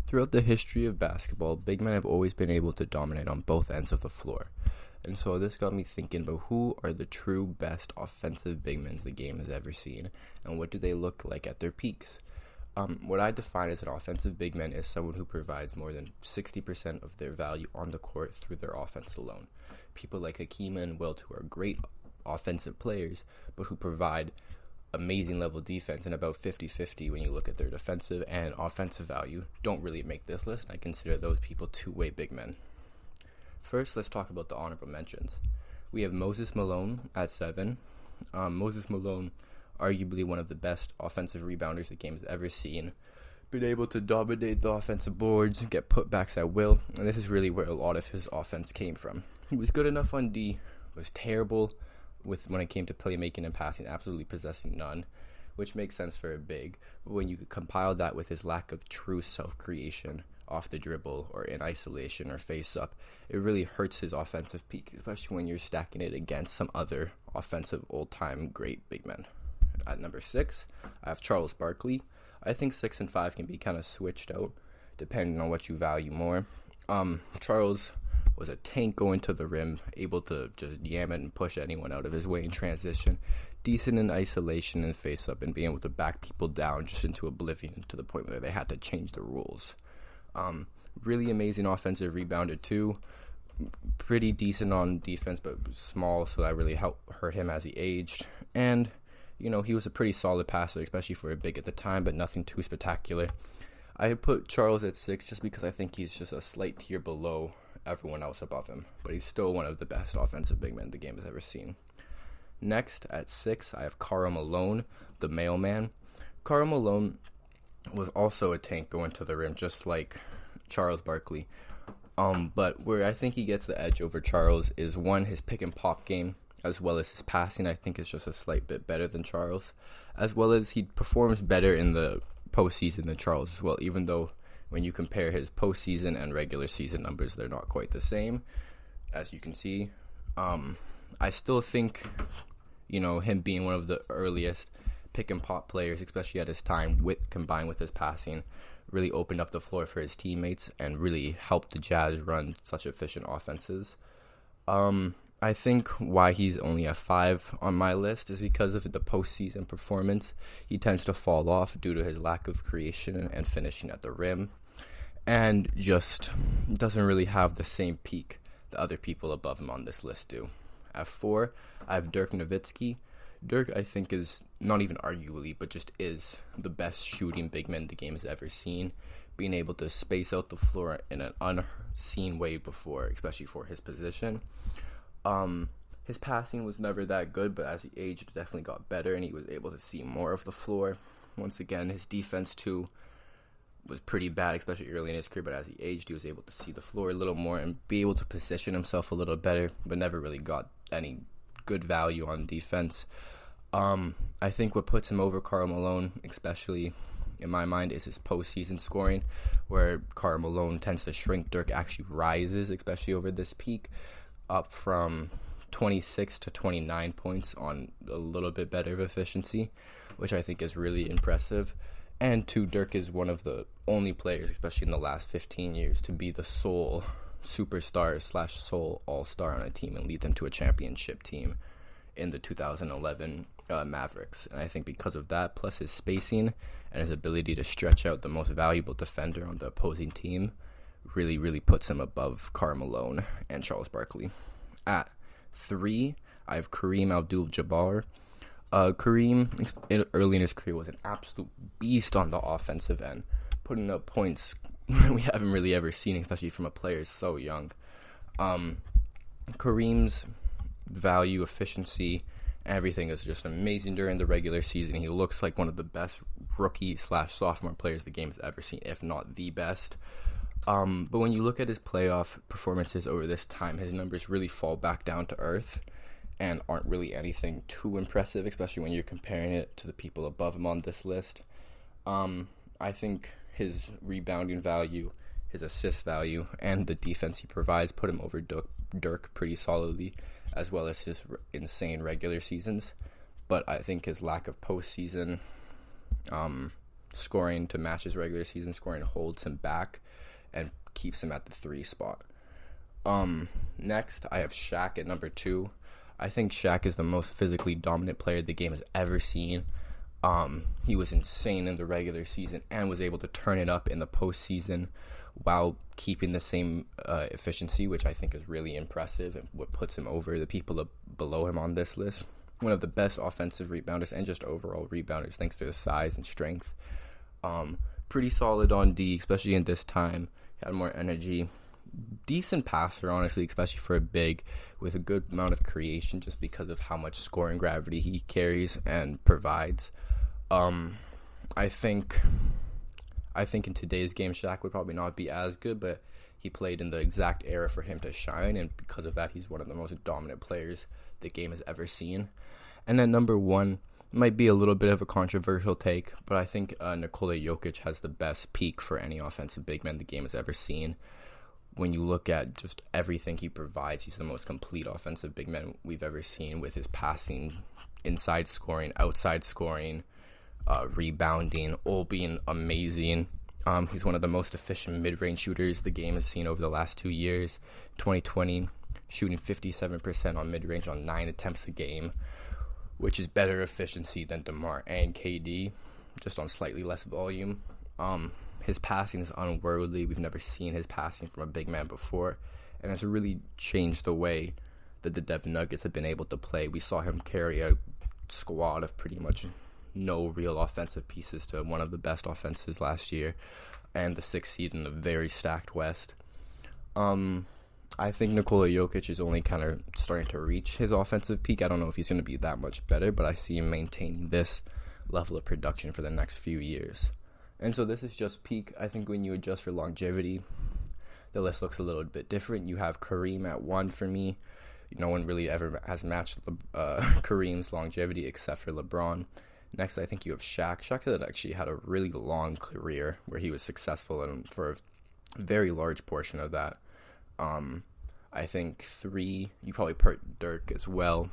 Throughout the history of basketball, big men have always been able to dominate on both ends of the floor. And so this got me thinking about who are the true best offensive big men the game has ever seen, and what do they look like at their peaks. What I define as an offensive big man is someone who provides more than 60% of their value on the court through their offense alone. People like Hakeem and Wilt, who are great offensive players, but who provide amazing level defense, and about 50-50 when you look at their defensive and offensive value, don't really make this list. I consider those people two-way big men. First, let's talk about the honorable mentions. We have Moses Malone at 7. Moses Malone, arguably one of the best offensive rebounders the game has ever seen. Been able to dominate the offensive boards, get putbacks at will, and this is really where a lot of his offense came from. He was good enough on D, was terrible when it came to playmaking and passing, absolutely possessing none, which makes sense for a big. But when you compile that with his lack of true self-creation off the dribble or in isolation or face-up, it really hurts his offensive peak, especially when you're stacking it against some other offensive old-time great big men. At number 6, I have Charles Barkley. I think 6 and 5 can be kind of switched out depending on what you value more. Charles was a tank going to the rim, able to just yam it and push anyone out of his way in transition, decent in isolation and face-up, and being able to back people down just into oblivion to the point where they had to change the rules. Really amazing offensive rebounder too, pretty decent on defense, but small, so that really hurt him as he aged. And he was a pretty solid passer, especially for a big at the time, but nothing too spectacular. I put Charles at 6 just because I think he's just a slight tier below everyone else above him, but he's still one of the best offensive big men the game has ever seen. Next, at 6, I have Karl Malone, the mailman. Karl Malone was also a tank going to the rim, just like Charles Barkley. But where I think he gets the edge over Charles is, one, his pick and pop game, as well as his passing. I think is just a slight bit better than Charles, as well as he performs better in the postseason than Charles as well, even though when you compare his postseason and regular season numbers, they're not quite the same, as you can see. I still think, him being one of the earliest pick and pop players, especially at his time, combined with his passing, really opened up the floor for his teammates and really helped the Jazz run such efficient offenses. I think why he's only a 5 on my list is because of the postseason performance. He tends to fall off due to his lack of creation and finishing at the rim, and just doesn't really have the same peak that other people above him on this list do. At 4, I have Dirk Nowitzki. Dirk, I think, is not even arguably, but just is the best shooting big man the game has ever seen, being able to space out the floor in an unseen way before, especially for his position. His passing was never that good, but as he aged, it definitely got better, and he was able to see more of the floor. Once again, his defense, too, was pretty bad, especially early in his career, but as he aged, he was able to see the floor a little more and be able to position himself a little better, but never really got any good value on defense. I think what puts him over Karl Malone, especially in my mind, is his postseason scoring, where Karl Malone tends to shrink. Dirk actually rises, especially over this peak, up from 26 to 29 points on a little bit better of efficiency, which I think is really impressive. And two, Dirk is one of the only players, especially in the last 15 years, to be the sole superstar / sole all-star on a team and lead them to a championship team in the 2011 Mavericks. And I think because of that, plus his spacing and his ability to stretch out the most valuable defender on the opposing team, really puts him above Karl Malone and Charles Barkley. At 3, I have Kareem Abdul-Jabbar. Kareem, early in his career, was an absolute beast on the offensive end, putting up points we haven't really ever seen, especially from a player so young. Kareem's value, efficiency, everything is just amazing during the regular season. He looks like one of the best rookie / sophomore players the game has ever seen, if not the best. But when you look at his playoff performances over this time, his numbers really fall back down to earth and aren't really anything too impressive, especially when you're comparing it to the people above him on this list. I think his rebounding value, his assist value, and the defense he provides put him over Dirk pretty solidly, as well as his insane regular seasons. But I think his lack of postseason scoring to match his regular season scoring holds him back and keeps him at the 3 spot. Next, I have Shaq at number 2. I think Shaq is the most physically dominant player the game has ever seen. He was insane in the regular season and was able to turn it up in the postseason while keeping the same efficiency, which I think is really impressive and what puts him over the people below him on this list. One of the best offensive rebounders and just overall rebounders thanks to his size and strength. Pretty solid on D, especially in this time. He had more energy. Decent passer, honestly, especially for a big, with a good amount of creation just because of how much scoring gravity he carries and provides. I think in today's game, Shaq would probably not be as good, but he played in the exact era for him to shine, and because of that, he's one of the most dominant players the game has ever seen. And then number 1 might be a little bit of a controversial take, but I think Nikola Jokic has the best peak for any offensive big man the game has ever seen. When you look at just everything he provides, he's the most complete offensive big man we've ever seen, with his passing, inside scoring, outside scoring, rebounding, all being amazing. He's one of the most efficient mid-range shooters the game has seen over the last 2 years. 2020, shooting 57% on mid-range on 9 attempts a game, which is better efficiency than DeMar and KD, just on slightly less volume. His passing is unworldly. We've never seen his passing from a big man before, and it's really changed the way that the Denver Nuggets have been able to play. We saw him carry a squad of pretty much no real offensive pieces to one of the best offenses last year, and the 6th seed in a very stacked West. I think Nikola Jokic is only kind of starting to reach his offensive peak. I don't know if he's going to be that much better, but I see him maintaining this level of production for the next few years. And so this is just peak. I think when you adjust for longevity, the list looks a little bit different. You have Kareem at 1 for me. No one really ever has matched Kareem's longevity except for LeBron. Next, I think you have Shaq. Shaq had actually had a really long career where he was successful and for a very large portion of that. I think 3, you probably put Dirk as well.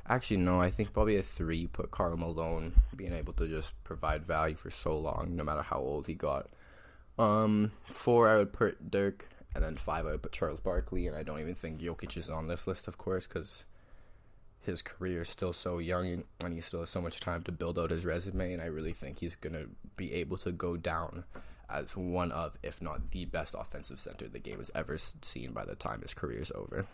Actually, no, I think probably a 3, put Karl Malone, being able to just provide value for so long, no matter how old he got. 4, I would put Dirk, and then 5, I would put Charles Barkley, and I don't even think Jokic is on this list, of course, because his career is still so young, and he still has so much time to build out his resume, and I really think he's going to be able to go down as one of, if not the best offensive center the game has ever seen by the time his career is over.